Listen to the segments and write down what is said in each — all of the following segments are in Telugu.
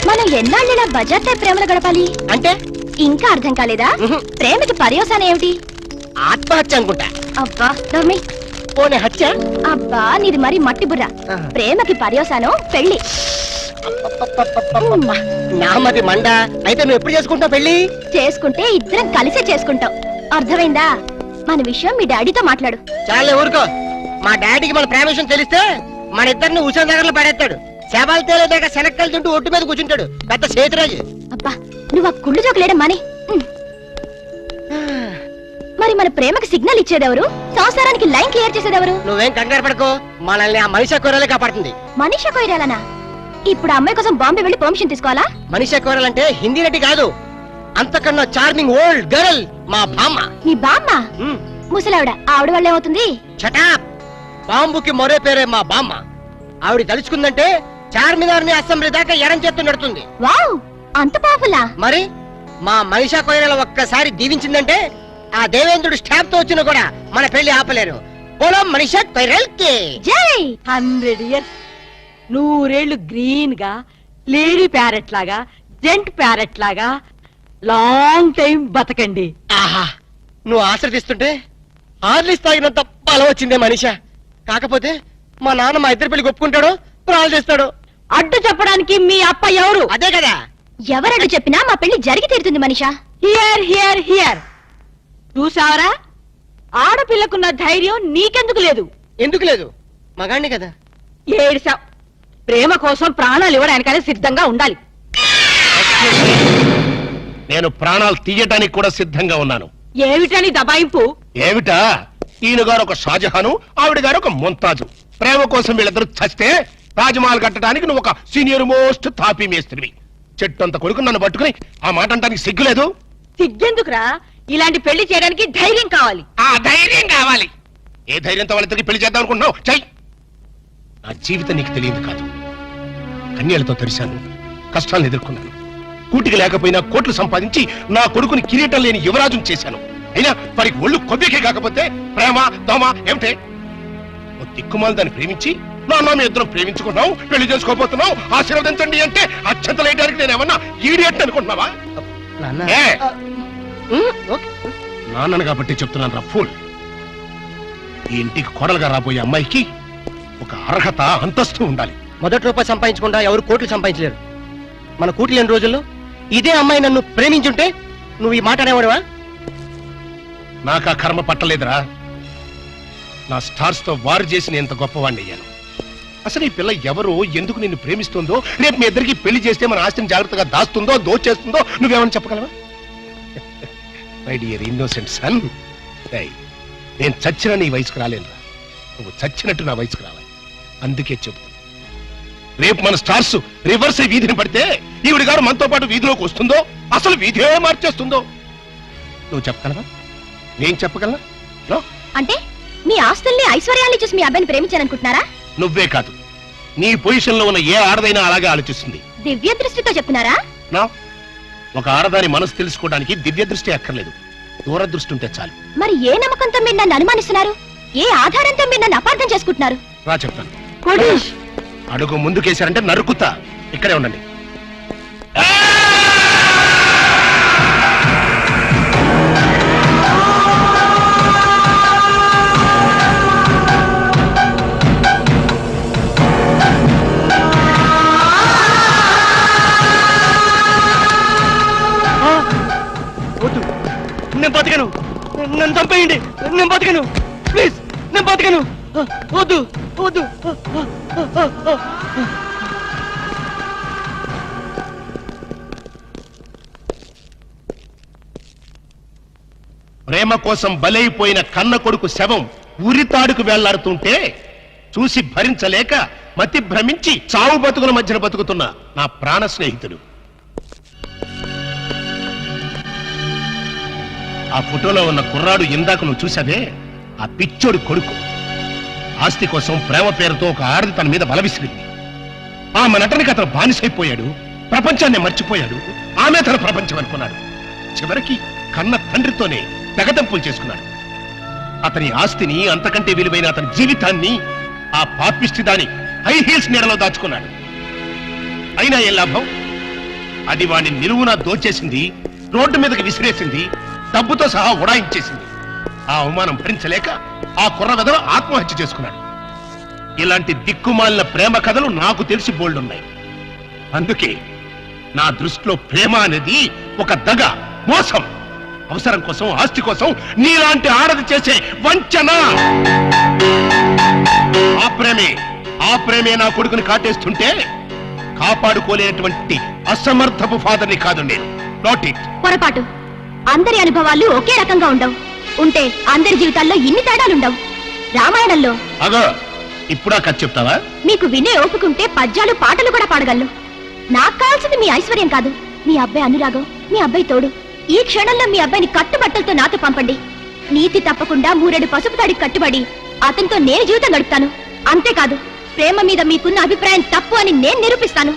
మనం ఎన్నాళ్ళిలా బజార్ టైప్ ప్రేమలు గడపాలి అంటే ఇంకా అర్థం కాలేదా? ప్రేమకి పర్యవసానం ఏమిటి? ఆత్మహత్య అనుకుంటా. అబ్బా నమ్మి పోనీ హత్య? అబ్బా నీది మరి మట్టి బుర్ర. ప్రేమకి పర్యవసానం పెళ్లి. నామది మండ. అయితే నువ్వు ఎప్పుడు చేసుకుంటావు పెళ్లి? చేసుకుంటే ఇద్దరం కలిసే చేసుకుంటాం. అర్థమైందా? మన విషయం మీ డాడీతో మాట్లాడు. చాలే ఊరుకో. మా డాడీకి మన ప్రేమ విషయం తెలిస్తే మన ఇద్దరిని ఉషా నగర్లో పడేస్తాడు. శవాలు తేలేదాకా శనక్కలు తింటూ ఒట్టు మీద కూర్చుంటాడు. పెద్ద సేతురాజు. అబ్బా నువ్వు ఆ కుళ్ళు జోకులేడం మాని. మరి మన ప్రేమకి సిగ్నల్ ఇచ్చేదెవరు? సంసారానికి లైన్ క్లియర్ చేసేదెవరు? నువ్వేం కంగారు పడుకో. మనల్ని ఆ మనిషి కూరలే కాపాడుతుంది. మనీషా కొయిరాలనా? ఇప్పుడు అమ్మాయి కోసం బాంబే వెళ్ళి పర్మిషన్ తీసుకోవాలా? మనిషి కూరలంటే హిందీ నటి కాదు, అంతకన్నా చార్మింగ్ ఓల్డ్ గర్ల్ మా బామ్మ. నీ బామ్మ? ముసలావిడ. ఆవిడ వల్ల ఏమవుతుంది? చటాప్. బాంబుకి మరో పేరే మా బామ్మ. ఆవిడ తలుచుకుందంటే చార్మినార్ ని అసెంబ్లీ దాకా ఎరం చేత్తు నడుతుంది. వావ్ అంత పవర్ఫుల్లా? మరి మా మనిషా కొయిరాల ఒక్కసారి దీవించిందంటే ఆ దేవేంద్రుడు స్టాప్ తో వచ్చినా కూడా మన పెళ్లి ఆపలేరు. పోలం మనిషా కొయిరాల్ కి జై. 100 years 100 ఏళ్ళు గ్రీన్ గా, లేడీ ప్యారెట్ లాగా, జెంట్ ప్యారెట్ లాగా లాంగ్ టైం బతకండి. ఆహా నువ్వు ఆశ్రదిస్తుంటే హార్లిస్ తాగినంత బలం వచ్చిందే మనిషా. కాకపోతే మా నాన్న మా ఇద్దరి పెళ్లి ఒప్పుకుంటాడో ప్రాణాలు చేస్తాడు. అడ్డు చెప్పడానికి మీ అప్ప ఎవరు? అదే కదా. ఎవరడు చెప్పినా మా పెళ్లి జరిగి తీరుతుంది మనిషా. Here here here. చూసావరా, ఆడపిల్లకున్న ధైర్యం నీకెందుకు లేదు? ఎందుకు లేదు? మగాణ్ణి కదా. ఏడిసావ్. ప్రేమ కోసం ప్రాణాలు ఇవ్వడానికనే సిద్ధంగా ఉండాలి. నేను ప్రాణాలు తీయటానికి కూడా సిద్ధంగా ఉన్నాను. ఏమిటని దబాయింపు? ఏమిటా? ఈయన గారు ఒక షాజహాను, ఆవిడ గారు ఒక ముంతాజు. ప్రేమ కోసం వీళ్ళిద్దరు చస్తే తాజ్మహల్ కట్టడానికి నువ్వు ఒక సీనియర్ మోస్ట్ తాపీ మేస్త్రివి. చెట్టు అంత కొడుకు నన్ను పట్టుకుని ఆ మాట అంటానికి సిగ్గులేదు? సిగ్గెందుకురా? ఇలాంటి పెళ్లి చేయడానికి ధైర్యం కావాలి. ఆ ధైర్యం కావాలి. ఏ ధైర్యంతో వాళ్ళిద్దరికి పెళ్లి చేద్దాం అనుకుంటున్నావు? చెయ్యి. నా జీవితం నీకు తెలియదు కాదు. కన్యలతో తెరిశాను, కష్టాలను ఎదుర్కొన్నాను. కూటికి లేకపోయినా కోట్లు సంపాదించి నా కొడుకుని కిరీటం లేని యువరాజును చేశాను. అయినా వారికి ఒళ్ళు కొద్దికే కాకపోతే ప్రేమ దోమ ఏమిటే? ఓ దిక్కుమాలు దాన్ని ప్రేమించి నాన్న మీ ఇద్దరం ప్రేమించుకున్నాం, పెళ్లి చేసుకోబోతున్నావు, ఆశీర్వదించండి అంటే అత్యంతలేయడానికి నేను ఏమన్నా ఈడియట్ అనుకుంటున్నావా? నాన్నను కాబట్టి చెప్తున్నాను రా ఫూల్. ఈ ఇంటికి కోడలుగా రాబోయే అమ్మాయికి ఒక అర్హత అంతస్తు ఉండాలి. మొదటి రూపాయి సంపాదించకుండా ఎవరు కోట్లు సంపాదించలేరు. మన కూటి లేని రోజుల్లో ఇదే అమ్మాయి నన్ను ప్రేమించుంటే నువ్వు ఈ మాట అనేవాడువా? నాకు ఆ కర్మ పట్టలేదురా. నా స్టార్స్ తో వారు చేసి నేను ఎంత గొప్పవాణ్ణి అయ్యాను. అసలు ఈ పిల్ల ఎవరో, ఎందుకు నిన్ను ప్రేమిస్తుందో, రేపు మీ ఇద్దరికి పెళ్లి చేస్తే మన ఆస్తిని జాగ్రత్తగా దాస్తుందో దోచేస్తుందో నువ్వేమని చెప్పగలవా? మై డియర్ ఇన్నోసెంట్ సన్, నేను చచ్చిన నీ వయసుకు రాలేనురా. నువ్వు చచ్చినట్టు నా వయసుకు రావాలి. అందుకే చెబుతున్నా, రేపు మన స్టార్స్ రివర్స్ వీధిని పడితే ఈవిడ గారు మనతో పాటు వీధిలోకి వస్తుందో, అసలు వీధే మార్చేస్తుందో నువ్వు చెప్పగలవా? నేను చెప్పగలనా? అంటే మీ ఆస్తుల్ని ఐశ్వర్యాన్ని చూసి మీ అబ్బాయిని ప్రేమించాలనుకుంటున్నారా? నువ్వే కాదు, నీ పొజిషన్ లో ఉన్న ఏ ఆడదైనా అలాగే ఆలోచిస్తుంది. దివ్య దృష్టితో చెప్తున్నారా? నా ఒక ఆడదాని మనసు తెలుసుకోవడానికి దివ్య దృష్టి అక్కర్లేదు, దూరదృష్టి ఉంటే చాలు. మరి ఏ నమ్మకంతో మీరు నన్ను అనుమానిస్తున్నారు? ఏ ఆధారంతో మీరు నన్ను అపార్థం చేసుకుంటున్నారు? రా చెప్తాను. అడుగు ముందుకేశారంటే నరుకుతా. ఇక్కడే ఉండండి. నేను బతకను, నన్ను చంపేయండి. నేను బతకను, ప్లీజ్, నేను బతకను. వద్దు వద్దు. ప్రేమ కోసం బలైపోయిన కన్న కొడుకు శవం ఉరితాడుకు వెళ్లాడుతుంటే చూసి భరించలేక మతి భ్రమించి చావు బతుకుల మధ్యన బతుకుతున్న నా ప్రాణ స్నేహితుడు. ఆ ఫోటోలో ఉన్న కుర్రాడు ఇందాక నువ్వు చూసావే, ఆ పిచ్చోడి కొడుకు. ఆస్తి కోసం ప్రేమ పేరుతో ఒక ఆడది తన మీద బలవిసిరింది. ఆమె నటనకి అతను బానిసైపోయాడు, ప్రపంచాన్ని మర్చిపోయాడు. ఆమె తన ప్రపంచం అనుకున్నాడు. చివరికి కన్న తండ్రితోనే తెగదంపులు చేసుకున్నాడు. అతని ఆస్తిని, అంతకంటే విలువైన అతని జీవితాన్ని ఆ పాపిష్టి దాని హై హీల్స్ నీడలో దాచుకున్నాడు. అయినా ఏం లాభం? అది వాడిని నిలువునా దోచేసింది, రోడ్డు మీదకి విసిరేసింది, డబ్బుతో సహా ఉడాయించేసింది. ఆ అవమానం భరించలేక ఆ కుర్ర వెధవ ఆత్మహత్య చేసుకున్నాడు. ఇలాంటి దిక్కుమాలిన ప్రేమ కథలు నాకు తెలిసి బోల్డున్నాయి. అందుకే నా దృష్టిలో ప్రేమ అనేది ఒక దగ, మోసం, అవసరం కోసం, ఆస్తి కోసం నీలాంటి ఆడది చేసే వంచన. ఆ ప్రేమే నా కొడుకుని కాటేస్తుంటే కాపాడుకోలేనటువంటి అసమర్థపు ఫాదర్ని కాదు నేను. Not it. పొరపాటు. అందరి అనుభవాలు ఒకే రకంగా ఉండవు. ఉంటే అందరి జీవితాల్లో ఇన్ని తేడాలుండవు. రామాయణంలో అగో ఇప్పుడా కథ చెప్తావా? మీకు వినే ఓపుకుంటే పద్యాలు, పాటలు కూడా పాడగలను. నాకు కావాల్సింది మీ ఐశ్వర్యం కాదు, మీ అబ్బాయి అనురాగం, మీ అబ్బాయి తోడు. ఈ క్షణంలో మీ అబ్బాయిని కట్టుబట్టలతో నాతో పంపండి. నీతి తప్పకుండా 3 పసుపు తాడికి కట్టుబడి అతనితో నేను జీవితం గడుపుతాను. అంతేకాదు, ప్రేమ మీద మీకున్న అభిప్రాయం తప్పు అని నేను నిరూపిస్తాను.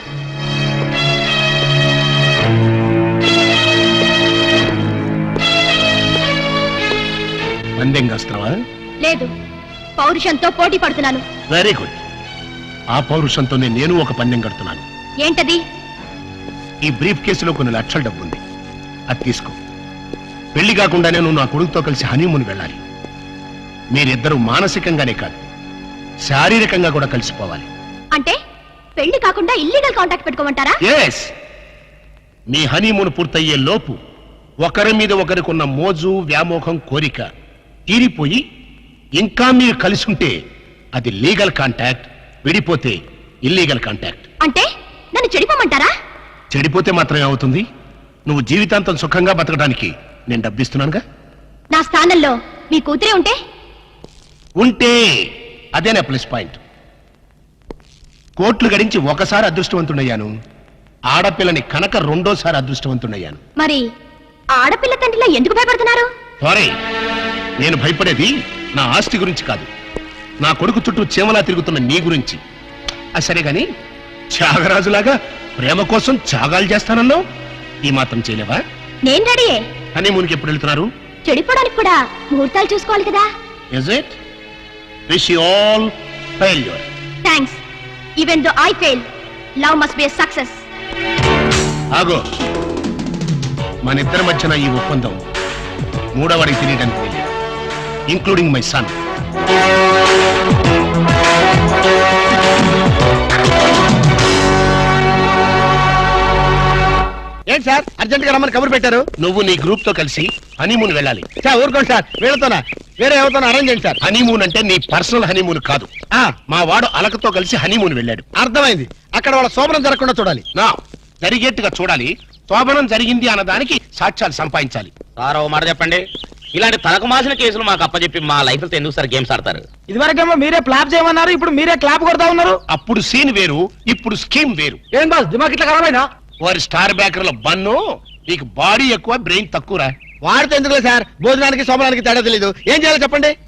పందెం కాస్తున్నావా? లేదు, పౌరుషంతో పోటీ పడుతున్నాను. Very good. ఆ పౌరుషంతోనే నేను ఒక పందెం కడుతున్నాను. ఏంటది? ఈ బ్రీఫ్ కేసులో కొన్ని లక్షల డబ్బుంది, అది తీసుకో. పెళ్లి కాకుండానే నువ్వు నా కొడుకుతో కలిసి హనీమూన్ వెళ్ళాలి. మీరిద్దరూ మానసికంగానే కాదు, శారీరకంగా కూడా కలిసిపోవాలి. అంటే పెళ్లి కాకుండా ఇల్లీగల్ కాంటాక్ట్ పెట్టుకోమంటారా? ఎస్. మీ హనీమూన్ పూర్తయ్యే లోపు ఒకరి మీద ఒకరికున్న మోజు, వ్యామోహం, కోరిక తీరిపోయి ఇంకా మీరు కలిసి ఉంటే అది లీగల్ కాంటాక్ట్, విడిపోతే ఇల్లీగల్ కాంటాక్ట్. అంటే నన్ను చెడిపోమంటారా? చెడిపోతే మాత్రమే అవుతుంది. నువ్వు జీవితాంతం సుఖంగా బతకడానికి నేను డబ్బిస్తున్నానుగా. నా స్థానంలో మీ కూతురే ఉంటే అదేనా ప్లస్ పాయింట్. కోట్లు గడించి ఒకసారి అదృష్టవంతుడయ్యాను, ఆడపిల్లని కనుక 2వ అదృష్టవంతుడయ్యాను. మరి ఆడపిల్ల తండ్రిలో ఎందుకు భయపడుతున్నారు? సారీ, నేను భయపడేది నా ఆస్తి గురించి కాదు, నా కొడుకు చుట్టూ చీమలా తిరుగుతున్న నీ గురించి. సరే గాని త్యాగరాజులాగా ప్రేమ కోసం త్యాగాలు చేస్తానన్నావు, ఈ మాత్రం చేయలేవా? నేను రెడీయే. హనీమూన్కి ఎప్పుడు వెళ్తున్నారు? చెడిపోవడానికి కూడా ముహూర్తాలు చూసుకోవాలి కదా. Is it? Wish you all failure. Thanks. Even though I fail, love must be a success. ఆగో, మన ఇద్దరి మధ్యన ఈ ఒప్పందం 3వవాడికి తెలియడానికి తెలియదు, ఇంక్లూడింగ్ మై సన్. ఏంటి సార్ అర్జెంట్ గా రమ్మని కబురు పెట్టారు? నువ్వు నీ గ్రూప్ తో కలిసి హనీమూన్ వెళ్ళాలి. సార్ ఊరుకోండి సార్, వీళ్ళతోనా వేరే ఎవరితోనా అరేంజ్ చేయండి సార్. హనీమూన్ అంటే నీ పర్సనల్ హనీమూన్ కాదు. మా వాడు అలకతో కలిసి హనీమూన్ వెళ్ళాడు. అర్థమైంది. అక్కడ వాళ్ళ శోభనం జరగకుండా చూడాలి. నా జరిగేట్టుగా చూడాలి. శోభనం జరిగింది అన్నదానికి సాక్ష్యాలు సంపాదించాలి. సార్ ఓ మాట చెప్పండి, ఇలాంటి తలకు మాసిన కేసులు మాకు అప్పచెప్పి మా లైఫ్ ఎందుకు సార్ గేమ్స్ ఆడతారు? ఇదివరకేమో మీరే ప్లాప్ చేయమన్నారు, ఇప్పుడు మీరే క్లాప్ కొడతా ఉన్నారు. అప్పుడు సీన్ వేరు, ఇప్పుడు స్కీమ్ వేరు. ఏం బాస్ దిమాగ్ ఇట్లా ఖరాబైనా? వారి స్టార్ బ్యాకర్ల బన్ను, నీకు బాడీ ఎక్కువ బ్రెయిన్ తక్కువరా. వాడితే ఎందుకులే సార్, భోజనానికి శోభనానికి తేడా తెలీదు. ఏం చేయాలో చెప్పండి.